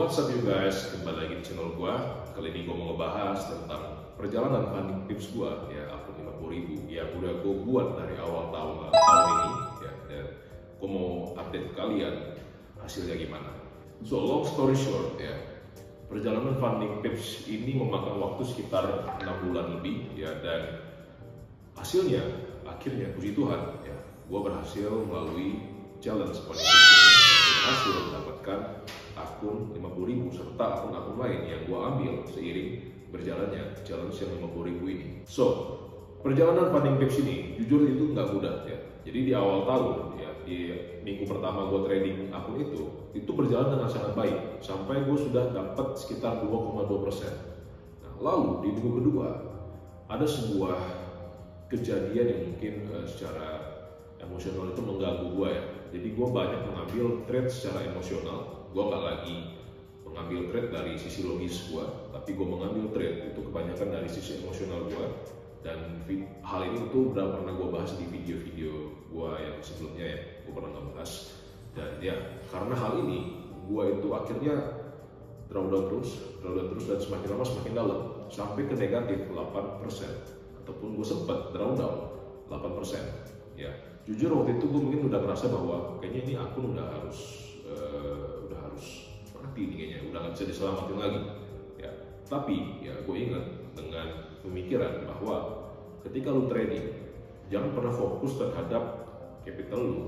What's up you guys, kembali lagi di channel gua. Kali ini gua mau ngebahas tentang perjalanan funding tips gua ya, akun 50.000 yang udah gua buat dari awal tahun ini ya, dan gua mau update ke kalian hasilnya gimana. So long story short ya, perjalanan funding tips ini memakan waktu sekitar 6 bulan lebih ya, dan hasilnya akhirnya puji Tuhan ya, gua berhasil melalui challenge funding tips ini dan berhasil mendapatkan akun 50.000 serta akun-akun lain yang gua ambil seiring berjalannya challenge yang 50.000 ini. So, perjalanan funding tips ini jujur itu nggak mudah ya. Jadi di awal tahun ya, di minggu pertama gua trading akun itu berjalan dengan sangat baik sampai gua sudah dapat sekitar 2,2%. Nah, lalu di minggu kedua ada sebuah kejadian yang mungkin secara emosional itu mengganggu gua ya. Jadi gua banyak mengambil trade secara emosional. Gue nggak lagi mengambil trade dari sisi logis gue, tapi gue mengambil trade itu kebanyakan dari sisi emosional gue. Dan hal ini tuh udah pernah gue bahas di video-video gue yang sebelumnya ya, gue pernah ngebahas. Dan ya karena hal ini gue itu akhirnya drawdown terus dan semakin lama semakin dalam sampai ke negatif 8%, ataupun gue sempat drawdown 8% ya. Jujur waktu itu gue mungkin udah merasa bahwa kayaknya ini akun udah harus mati nih kayaknya, udah nggak bisa diselamatin lagi ya. Tapi ya gue ingat dengan pemikiran bahwa ketika lu trading jangan pernah fokus terhadap capital lu,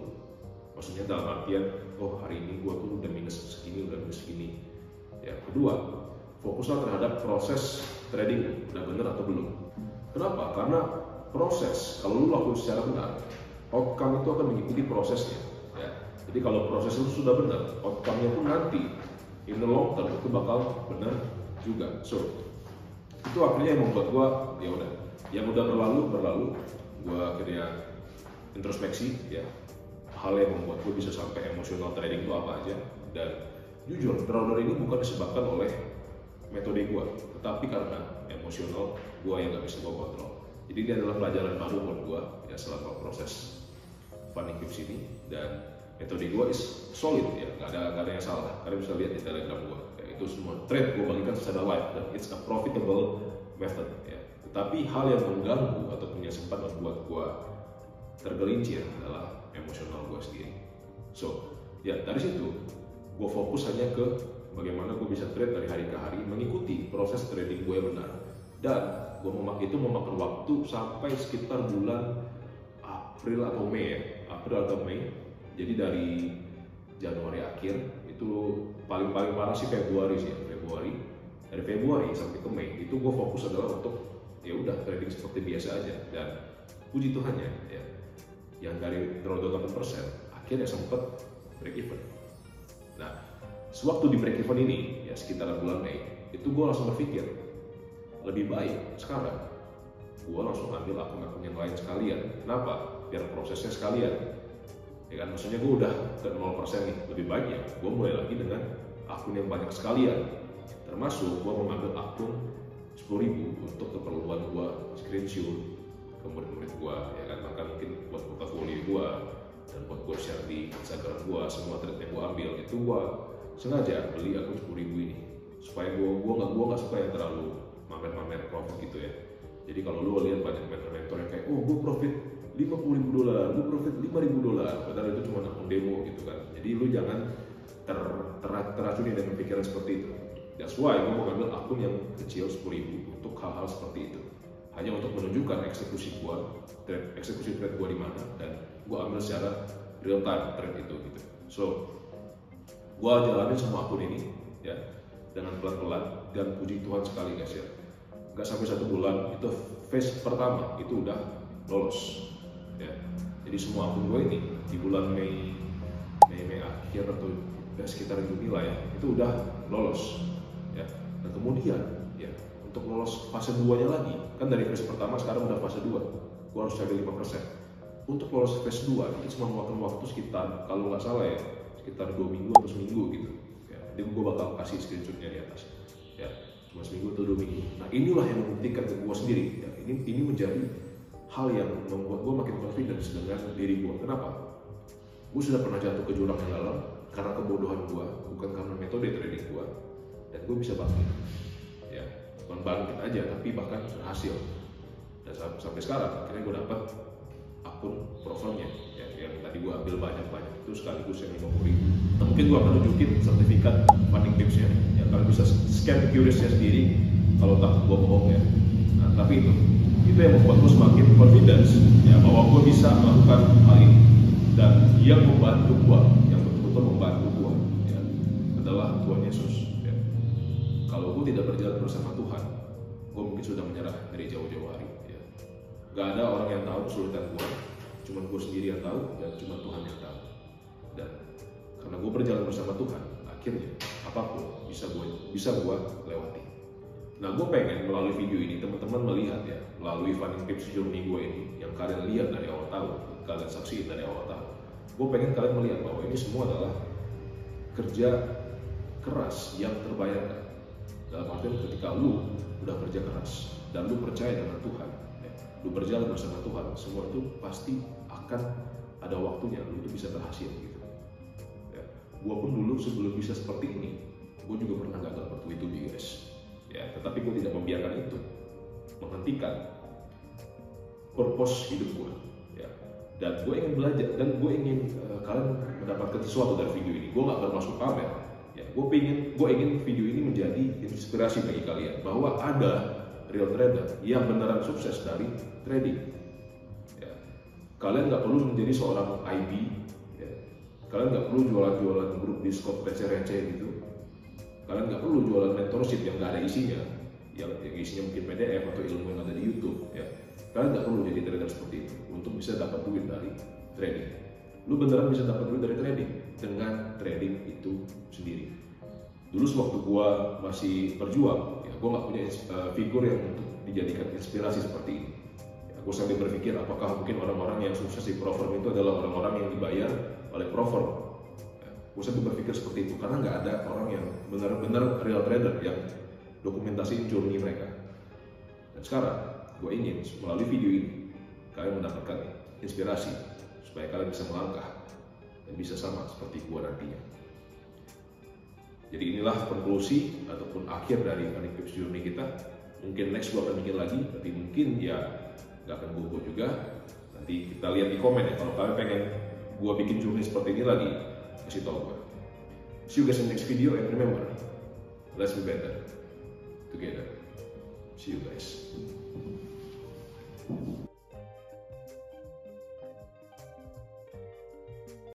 maksudnya dalam artian oh hari ini gue tuh udah minus segini ya. Kedua, fokuslah terhadap proses trading udah bener atau belum. Kenapa? Karena proses kalau lu lakukan secara benar, outcome itu akan mengikuti prosesnya ya. Jadi kalau proses itu sudah benar, outcome-nya pun nanti in the long term itu bakal benar juga. So itu akhirnya yang membuat gua ya udah, yang udah berlalu, gua akhirnya introspeksi ya, hal yang membuat gua bisa sampai emosional trading itu apa aja. Dan jujur drawdown ini bukan disebabkan oleh metode gua, tetapi karena emosional gua yang nggak bisa gua kontrol. Jadi ini adalah pelajaran baru buat gua ya selama proses funding tips ini. Dan metode gue is solid ya, nggak ada yang salah. Kalian bisa lihat di Telegram gue ya, itu semua trade gue bagikan secara live dan it's a profitable method ya. Tetapi hal yang mengganggu ataupun yang sempat membuat gue tergelincir adalah emosional gue sendiri. So ya dari situ gue fokus hanya ke bagaimana gue bisa trade dari hari ke hari mengikuti proses trading gue yang benar. Dan gue memakan waktu sampai sekitar bulan April atau Mei. Jadi dari Januari akhir itu paling parah sih Februari sih ya. Dari Februari sampai ke Mei itu gue fokus adalah untuk ya udah trading seperti biasa aja. Dan puji Tuhannya ya, yang dari drawdown 8% akhirnya sempat break even. Nah sewaktu di break even ini ya sekitar bulan Mei itu gue langsung berpikir lebih baik sekarang gue langsung ambil akun-akun yang lain sekalian. Kenapa? Biar prosesnya sekalian ya kan, maksudnya gue udah ke 0% nih, lebih baik ya gue mulai lagi dengan akun yang banyak sekalian, termasuk gue mengambil akun 10.000 untuk keperluan gue screenshot ke murid-murid gue ya kan, bahkan mungkin buat portfolio gue dan buat gue share di Instagram gue. Semua trade yang gue ambil itu gue sengaja beli akun 10.000 ini supaya gue nggak suka yang terlalu mamer profit gitu ya. Jadi kalau lu lihat banyak mentor yang kayak oh gue profit $50.000, lu profit $5.000, padahal itu cuma akun demo gitu kan. Jadi lu jangan teracuni dengan pikiran seperti itu. That's why gue mau ambil akun yang kecil 10.000 untuk hal-hal seperti itu, hanya untuk menunjukkan eksekusi trade gue di mana, dan gue ambil secara real time trade itu gitu. So gue jalanin semua akun ini ya dengan pelan-pelan, dan puji Tuhan sekali guys ya, nggak sampai 1 bulan itu phase pertama itu udah lolos ya. Jadi semua akun gue ini di bulan Mei akhir atau sekitar Juni lah ya, itu udah lolos ya. Dan kemudian ya untuk lolos fase 2 nya lagi, kan dari phase pertama sekarang udah fase 2, gue harus cari 5%. Untuk lolos phase 2 itu cuma memakan waktu sekitar, kalau nggak salah ya, sekitar 2 minggu atau seminggu gitu ya. Jadi gue bakal kasih screenshotnya di atas ya, cuma seminggu atau 2 minggu. Nah inilah yang membuktikan ke gue sendiri ya, ini menjadi hal yang membuat gue makin confidence dengan diri gue. Kenapa? Gue sudah pernah jatuh ke jurang yang dalam karena kebodohan gue, bukan karena metode trading gue. dan gue bisa bangkit. Ya, bukan bangkit aja, tapi bahkan berhasil. Dan sampai sekarang akhirnya gue dapat akun profilnya ya, yang tadi gue ambil banyak itu sekaligus yang 50.000. Nah, mungkin gue akan tunjukin sertifikat funding tipsnya ya, kalian bisa scan QRIS-nya sendiri kalau takut gue bohong ya. Nah, tapi itu yang membuat gue semakin confidence ya, bahwa gue bisa melakukan hal ini. Dan yang membantu gue, yang betul-betul membantu gue ya, adalah Tuhan Yesus ya. Kalau gue tidak berjalan bersama Tuhan, gue mungkin sudah menyerah dari jauh-jauh hari ya. Gak ada orang yang tahu kesulitan gue, cuma gue sendiri yang tahu dan cuma Tuhan yang tahu. Dan karena gue berjalan bersama Tuhan, akhirnya apapun bisa gue lewati. Nah, gue pengen melalui video ini teman-teman melihat ya, melalui funding tips journey gue ini yang kalian lihat dari awal tahun, kalian saksikan dari awal tahun. Gue pengen kalian melihat bahwa ini semua adalah kerja keras yang terbayarkan. Dalam artian ketika lu udah kerja keras dan lu percaya dengan Tuhan, ya, lu berjalan bersama Tuhan, semua itu pasti akan ada waktunya lu itu bisa berhasil gitu. Ya, gue pun dulu sebelum bisa seperti ini, gue juga pernah gagal bertubi-tubi guys. Ya, tetapi gue tidak membiarkan itu menghentikan purpose hidup gue. Ya, dan gue ingin belajar dan gue ingin kalian mendapatkan sesuatu dari video ini. Gue gak bermaksud pamer. Ya, gue ingin video ini menjadi inspirasi bagi kalian bahwa ada real trader yang beneran sukses dari trading. Ya, kalian nggak perlu menjadi seorang IB. Ya, kalian nggak perlu jualan-jualan grup Discord receh-receh gitu. Kalian nggak perlu jualan mentorship yang nggak ada isinya, yang isinya mungkin PDF atau ilmu yang ada di YouTube. Ya, kalian nggak perlu jadi trader seperti itu untuk bisa dapat duit dari trading. Lu beneran bisa dapat duit dari trading dengan trading itu sendiri. Dulu sewaktu gua masih berjuang, ya gua nggak punya figur yang untuk dijadikan inspirasi seperti ini. Ya, gua sambil berpikir apakah mungkin orang-orang yang sukses di Pro-Firm itu adalah orang-orang yang dibayar oleh Pro-Firm. Gue sampai berpikir seperti itu karena nggak ada orang yang benar-benar real trader yang dokumentasiin journey mereka. Dan sekarang gue ingin melalui video ini kalian mendapatkan inspirasi supaya kalian bisa melangkah dan bisa sama seperti gue nantinya. Jadi inilah konklusi ataupun akhir dari funding tips journey kita. Mungkin next gue akan bikin lagi, tapi mungkin ya nggak akan gue juga. Nanti kita lihat di komen ya kalau kalian pengen gue bikin journey seperti ini lagi. Kasih tau gue. See you guys in the next video and remember, let's be better together. See you guys.